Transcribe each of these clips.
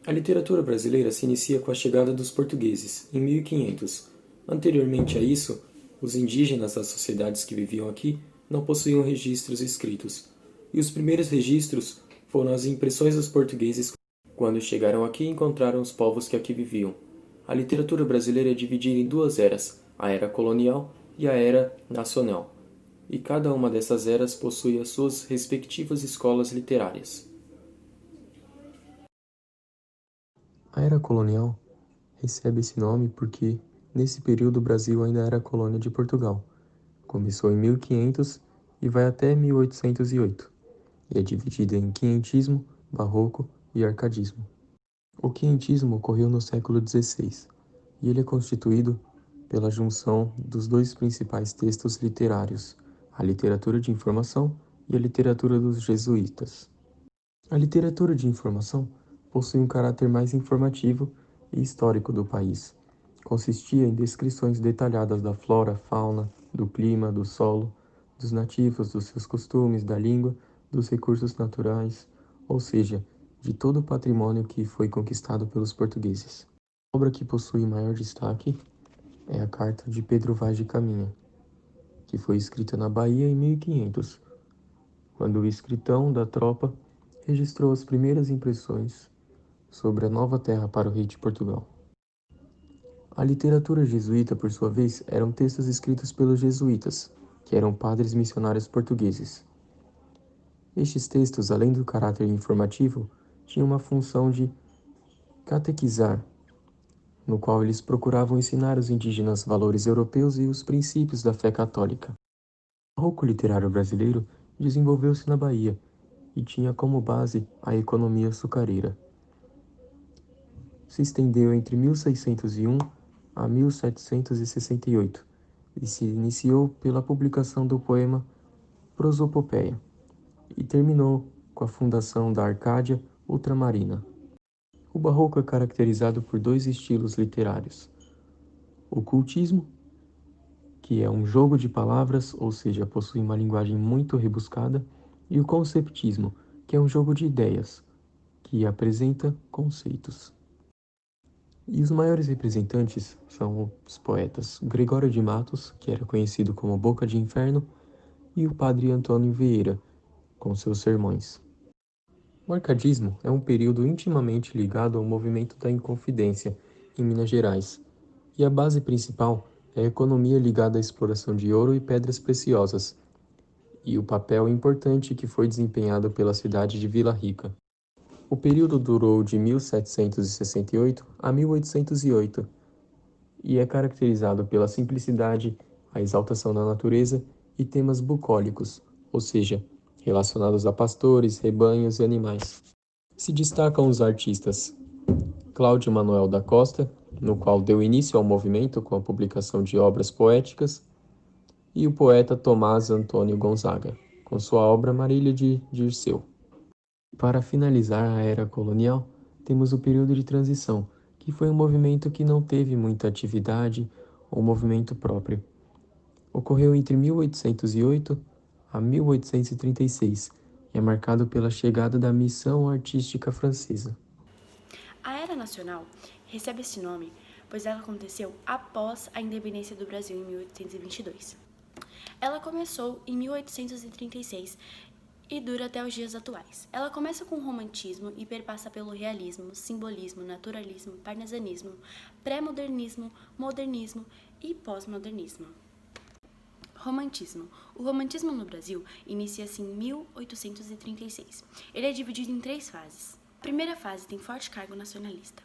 A literatura brasileira se inicia com a chegada dos portugueses, em 1500. Anteriormente a isso, os indígenas das sociedades que viviam aqui não possuíam registros escritos, e os primeiros registros foram as impressões dos portugueses quando chegaram aqui e encontraram os povos que aqui viviam. A literatura brasileira é dividida em duas eras, a era colonial e a era nacional, e cada uma dessas eras possui as suas respectivas escolas literárias. A era colonial recebe esse nome porque, nesse período, o Brasil ainda era colônia de Portugal. Começou em 1500 e vai até 1808, e é dividida em quinhentismo, barroco e arcadismo. O quinhentismo ocorreu no século XVI, e ele é constituído pela junção dos dois principais textos literários, a literatura de informação e a literatura dos jesuítas. A literatura de informação possui um caráter mais informativo e histórico do país. Consistia em descrições detalhadas da flora, fauna, do clima, do solo, dos nativos, dos seus costumes, da língua, dos recursos naturais, ou seja, de todo o patrimônio que foi conquistado pelos portugueses. A obra que possui maior destaque é a Carta de Pedro Vaz de Caminha, que foi escrita na Bahia em 1500, quando o escrivão da tropa registrou as primeiras impressões sobre a nova terra para o rei de Portugal. A literatura jesuíta, por sua vez, eram textos escritos pelos jesuítas, que eram padres missionários portugueses. Estes textos, além do caráter informativo, tinham uma função de catequizar, no qual eles procuravam ensinar os indígenas valores europeus e os princípios da fé católica. O barroco literário brasileiro desenvolveu-se na Bahia e tinha como base a economia açucareira. Se estendeu entre 1601 a 1768 e se iniciou pela publicação do poema Prosopopeia e terminou com a fundação da Arcádia Ultramarina. O barroco é caracterizado por dois estilos literários: o cultismo, que é um jogo de palavras, ou seja, possui uma linguagem muito rebuscada, e o conceptismo, que é um jogo de ideias, que apresenta conceitos. E os maiores representantes são os poetas Gregório de Matos, que era conhecido como Boca de Inferno, e o padre Antônio Vieira, com seus sermões. O arcadismo é um período intimamente ligado ao movimento da Inconfidência, em Minas Gerais, e a base principal é a economia ligada à exploração de ouro e pedras preciosas, e o papel importante que foi desempenhado pela cidade de Vila Rica. O período durou de 1768 a 1808 e é caracterizado pela simplicidade, a exaltação da natureza e temas bucólicos, ou seja, relacionados a pastores, rebanhos e animais. Se destacam os artistas Cláudio Manuel da Costa, no qual deu início ao movimento com a publicação de obras poéticas, e o poeta Tomás Antônio Gonzaga, com sua obra Marília de Dirceu. Para finalizar a era colonial, temos o período de transição, que foi um movimento que não teve muita atividade ou movimento próprio. Ocorreu entre 1808 a 1836 e é marcado pela chegada da missão artística francesa. A Era Nacional recebe esse nome pois ela aconteceu após a independência do Brasil em 1822. Ela começou em 1836 e dura até os dias atuais. Ela começa com o romantismo e perpassa pelo realismo, simbolismo, naturalismo, parnasianismo, pré-modernismo, modernismo e pós-modernismo. Romantismo. O romantismo no Brasil inicia-se em 1836. Ele é dividido em 3 fases. A primeira fase tem forte cargo nacionalista,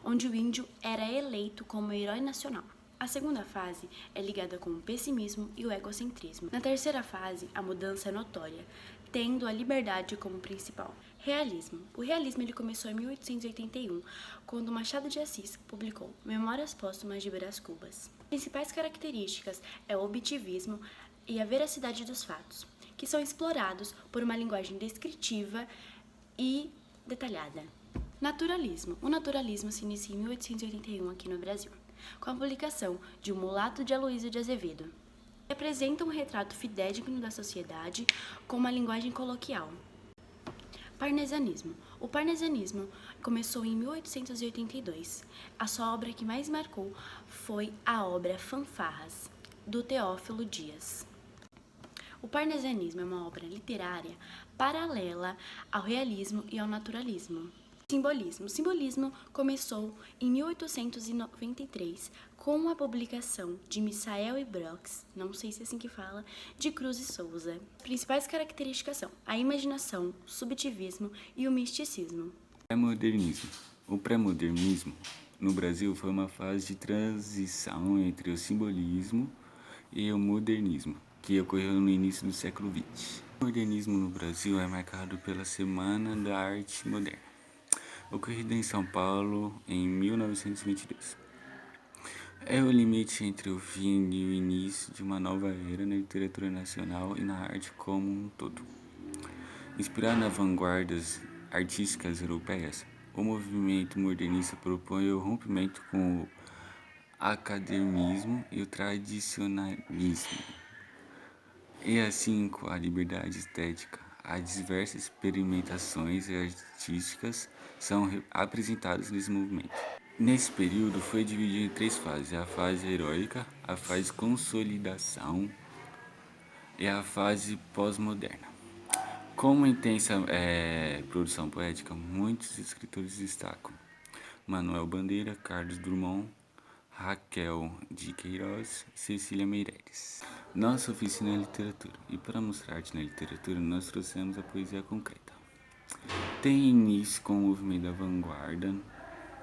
onde o índio era eleito como herói nacional. A segunda fase é ligada com o pessimismo e o egocentrismo. Na terceira fase, a mudança é notória, tendo a liberdade como principal. Realismo. O realismo ele começou em 1881, quando Machado de Assis publicou Memórias Póstumas de Brás Cubas. As principais características é o objetivismo e a veracidade dos fatos, que são explorados por uma linguagem descritiva e detalhada. Naturalismo. O naturalismo se inicia em 1881 aqui no Brasil, com a publicação de O Mulato de Aloysio de Azevedo. Representa um retrato fidedigno da sociedade com uma linguagem coloquial. Parnasianismo. O parnasianismo começou em 1882. A sua obra que mais marcou foi a obra Fanfarras, do Teófilo Dias. O parnasianismo é uma obra literária paralela ao realismo e ao naturalismo. Simbolismo. O simbolismo começou em 1893 com a publicação de Misael e Brox, não sei se é assim que fala, de Cruz e Souza. Principais características são a imaginação, o subjetivismo e o misticismo. Pré-modernismo. O pré-modernismo no Brasil foi uma fase de transição entre o simbolismo e o modernismo, que ocorreu no início do século XX. O modernismo no Brasil é marcado pela Semana da Arte Moderna, ocorrida em São Paulo em 1922. É o limite entre o fim e o início de uma nova era na literatura nacional e na arte como um todo. Inspirado nas vanguardas artísticas europeias, o movimento modernista propõe o rompimento com o academismo e o tradicionalismo, e assim com a liberdade estética. As diversas experimentações artísticas são apresentadas nesse movimento. Nesse período foi dividido em 3 fases: a fase heróica, a fase consolidação e a fase pós-moderna. Com uma intensa produção poética, muitos escritores destacam Manuel Bandeira, Carlos Drummond, Raquel de Queiroz e Cecília Meirelles. Nossa oficina é literatura, e para mostrar arte na literatura, nós trouxemos a poesia concreta. Tem início com o movimento da vanguarda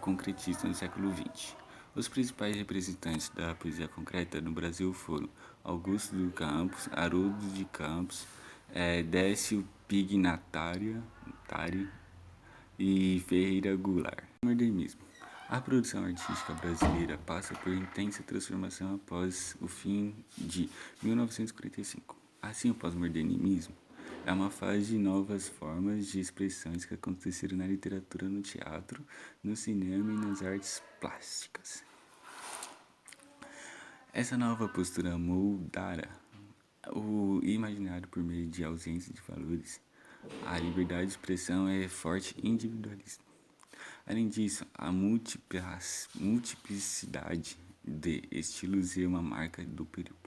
concretista no século XX. Os principais representantes da poesia concreta no Brasil foram Augusto do Campos, Haroldo de Campos, Décio Pignatari e Ferreira Goulart. Modernismo. A produção artística brasileira passa por intensa transformação após o fim de 1945. Assim, o pós-modernismo é uma fase de novas formas de expressões que aconteceram na literatura, no teatro, no cinema e nas artes plásticas. Essa nova postura moldara o imaginário por meio de ausência de valores. A liberdade de expressão é forte individualismo. Além disso, a multiplicidade de estilos é uma marca do período.